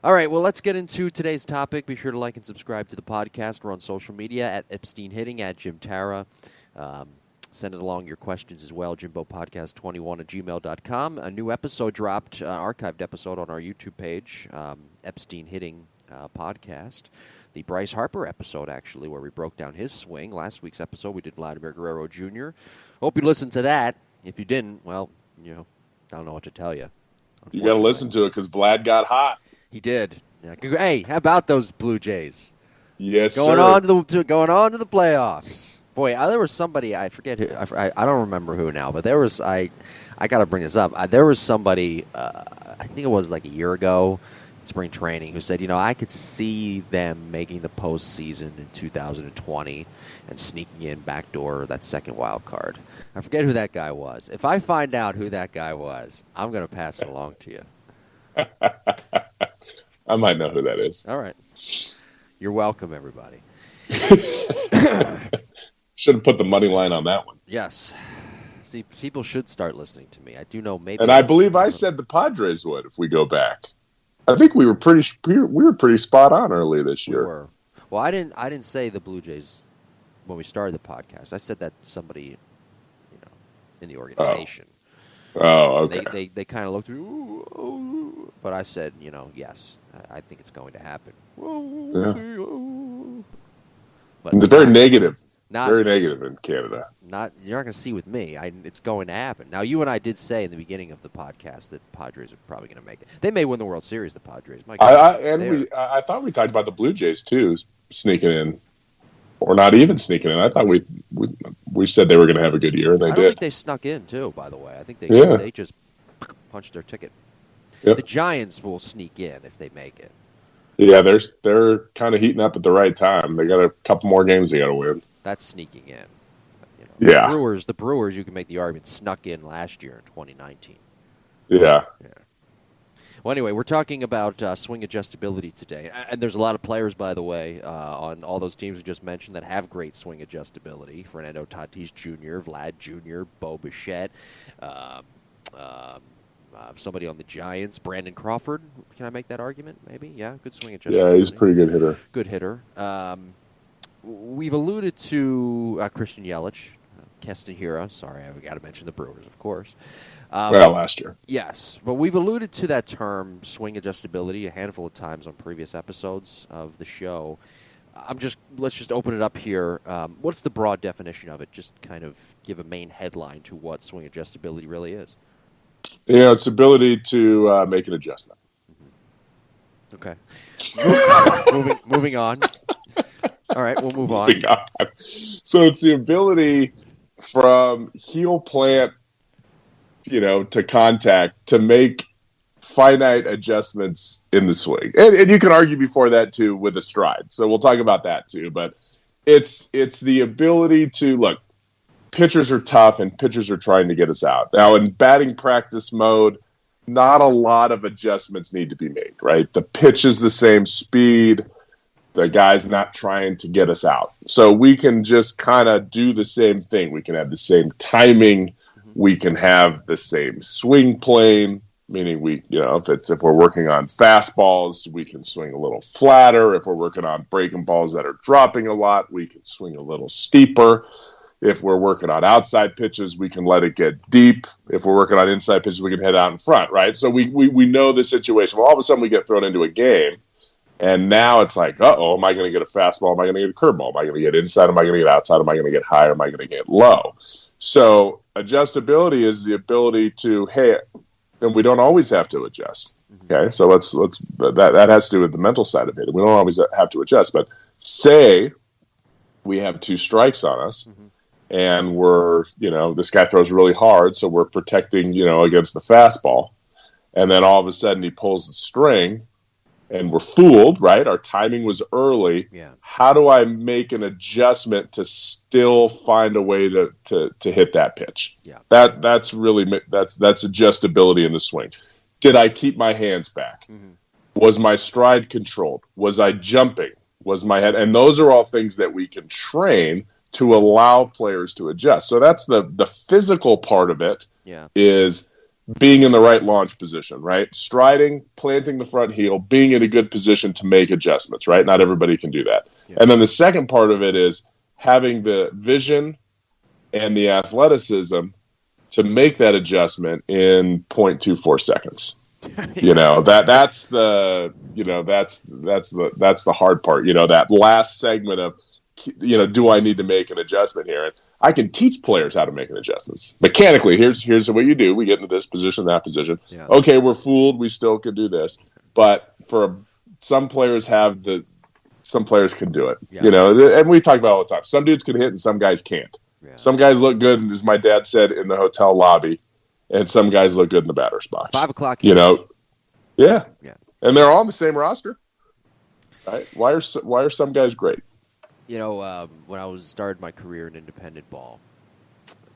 All right, well, let's get into today's topic. Be sure to like and subscribe to the podcast. We're on social media at Epstein Hitting, at Jim Tara. Send it along your questions as well, jimbopodcast21@gmail.com. A new episode dropped, archived episode on our YouTube page, Epstein Hitting podcast. The Bryce Harper episode, actually, where we broke down his swing. Last week's episode, we did Vladimir Guerrero Jr. Hope you listened to that. If you didn't, well, I don't know what to tell you. You got to listen to it because Vlad got hot. He did. Yeah. Hey, how about those Blue Jays? Yes, going sir. on to the playoffs. Boy, there was somebody, I forget who, I don't remember who now, but there was, I got to bring this up. There was somebody, I think it was like a year ago, in spring training, who said, I could see them making the postseason in 2020 and sneaking in backdoor that second wild card. I forget who that guy was. If I find out who that guy was, I'm going to pass it along to you. I might know who that is. All right. You're welcome, everybody. Should have put the money line on that one. Yes. See, people should start listening to me. I do know maybe. And I believe I said the Padres would if we go back. I think we were pretty spot on early this year. We were. Well, I didn't say the Blue Jays when we started the podcast. I said that somebody, in the organization. Oh, okay. They kind of looked at me, ooh, but I said, yes, I think it's going to happen. Yeah. But it's very negative. Very negative in Canada. You're not going to see with me. It's going to happen. Now, you and I did say in the beginning of the podcast that the Padres are probably going to make it. They may win the World Series, the Padres. My God, I thought we talked about the Blue Jays too, sneaking in, or not even sneaking in. I thought we said they were going to have a good year, and they did. I think they snuck in too. By the way, I think they just punched their ticket. Yep. The Giants will sneak in if they make it. Yeah, they're kind of heating up at the right time. They got a couple more games they got to win. That's sneaking in. Yeah. The Brewers, you can make the argument, snuck in last year in 2019. Yeah. Well, anyway, we're talking about swing adjustability today. And there's a lot of players, by the way, on all those teams we just mentioned that have great swing adjustability. Fernando Tatis Jr., Vlad Jr., Bo Bichette, somebody on the Giants, Brandon Crawford. Can I make that argument, maybe? Yeah, good swing adjustability. Yeah, he's a pretty good hitter. Good hitter. We've alluded to Christian Yelich, Keston Hiura. Sorry, I've got to mention the Brewers, of course. Last year. Yes, but we've alluded to that term, swing adjustability, a handful of times on previous episodes of the show. Let's just open it up here. What's the broad definition of it? Just kind of give a main headline to what swing adjustability really is. It's the ability to make an adjustment. Mm-hmm. Okay. Moving on. All right, we'll move on. So it's the ability from heel plant, to contact to make finite adjustments in the swing. And you can argue before that, too, with a stride. So we'll talk about that, too. But it's the ability to, look, pitchers are tough and pitchers are trying to get us out. Now, in batting practice mode, not a lot of adjustments need to be made, right? The pitch is the same speed. The guy's not trying to get us out. So we can just kind of do the same thing. We can have the same timing. Mm-hmm. We can have the same swing plane, meaning if we're working on fastballs, we can swing a little flatter. If we're working on breaking balls that are dropping a lot, we can swing a little steeper. If we're working on outside pitches, we can let it get deep. If we're working on inside pitches, we can head out in front, right? So we know the situation. Well, all of a sudden we get thrown into a game. And now it's like, am I going to get a fastball? Am I going to get a curveball? Am I going to get inside? Am I going to get outside? Am I going to get high? Am I going to get low? So adjustability is the ability to, and we don't always have to adjust. Okay, so that has to do with the mental side of it. We don't always have to adjust. But say we have two strikes on us, and we're, this guy throws really hard, so we're protecting, against the fastball, and then all of a sudden he pulls the string. And we're fooled, right? Our timing was early. Yeah. How do I make an adjustment to still find a way to hit that pitch? Yeah. That's adjustability in the swing. Did I keep my hands back? Mm-hmm. Was my stride controlled? Was I jumping? Was my head? And those are all things that we can train to allow players to adjust. So that's the physical part of it. Yeah. Is being in the right launch position, right? Striding, planting the front heel, being in a good position to make adjustments, right? Not everybody can do that. Yeah. And then the second part of it is having the vision and the athleticism to make that adjustment in 0.24 seconds. That's the hard part. That last segment of, do I need to make an adjustment here? And I can teach players how to make an adjustments mechanically. Here's what you do. We get into this position, that position. Yeah. Okay, we're fooled. We still could do this, but some players can do it. Yeah. And we talk about it all the time. Some dudes can hit, and some guys can't. Yeah. Some guys look good, as my dad said, in the hotel lobby, and some guys look good in the batter's box. 5 o'clock. Yeah. And they're all on the same roster. Right? Why are some guys great? When I started my career in independent ball,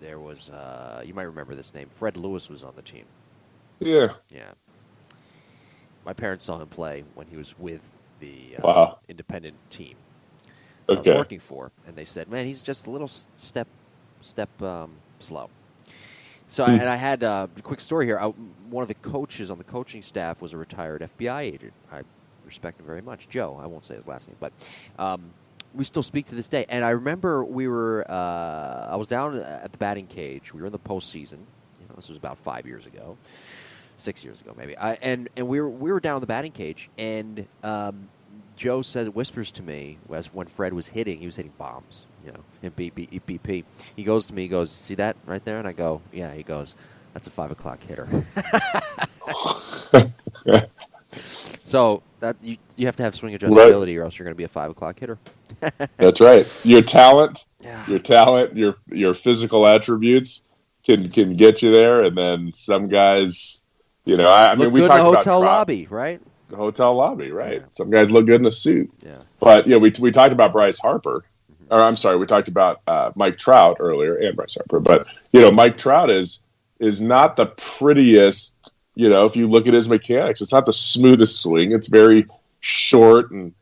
there was you might remember this name. Fred Lewis was on the team. Yeah. Yeah. My parents saw him play when he was with the independent team I was working for, and they said, "Man, he's just a little step slow." So, and I had a quick story here. One of the coaches on the coaching staff was a retired FBI agent. I respect him very much, Joe. I won't say his last name, but we still speak to this day. And I remember I was down at the batting cage. We were in the postseason. This was about 5 years ago, 6 years ago maybe. And we were down in the batting cage, and Joe whispers to me when Fred was hitting. He was hitting bombs, in BP. He goes to me. He goes, "See that right there?" And I go, "Yeah." He goes, "That's a 5 o'clock hitter." So that you have to have swing adjustability, or else you're going to be a 5 o'clock hitter. That's right. Your talent, your physical attributes can get you there, and then some guys, we talked about the hotel lobby, right? The hotel lobby, right? Yeah. Some guys look good in a suit. Yeah. But we talked about Bryce Harper. Mm-hmm. Or I'm sorry, we talked about Mike Trout earlier and Bryce Harper. But Mike Trout is not the prettiest. If you look at his mechanics, it's not the smoothest swing. It's very short and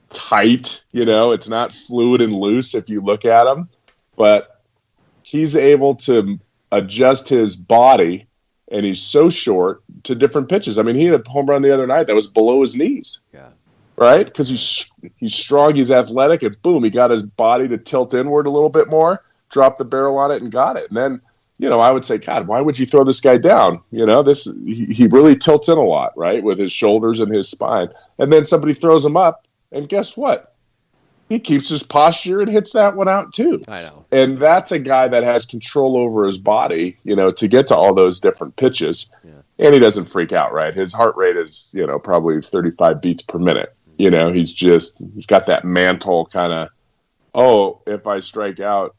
tight. It's not fluid and loose if you look at him. But he's able to adjust his body, and he's so short to different pitches. I mean, he had a home run the other night that was below his knees. Yeah. Right? Because he's strong, he's athletic, and boom, he got his body to tilt inward a little bit more, dropped the barrel on it, and got it. And then, I would say, God, why would you throw this guy down? He really tilts in a lot, right, with his shoulders and his spine. And then somebody throws him up, and guess what? He keeps his posture and hits that one out too. I know. And that's a guy that has control over his body, to get to all those different pitches. Yeah. And he doesn't freak out, right? His heart rate is, probably 35 beats per minute. He's got that mantle kind of, if I strike out,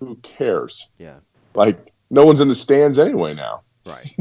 who cares? Yeah. Like, no one's in the stands anyway now. Right.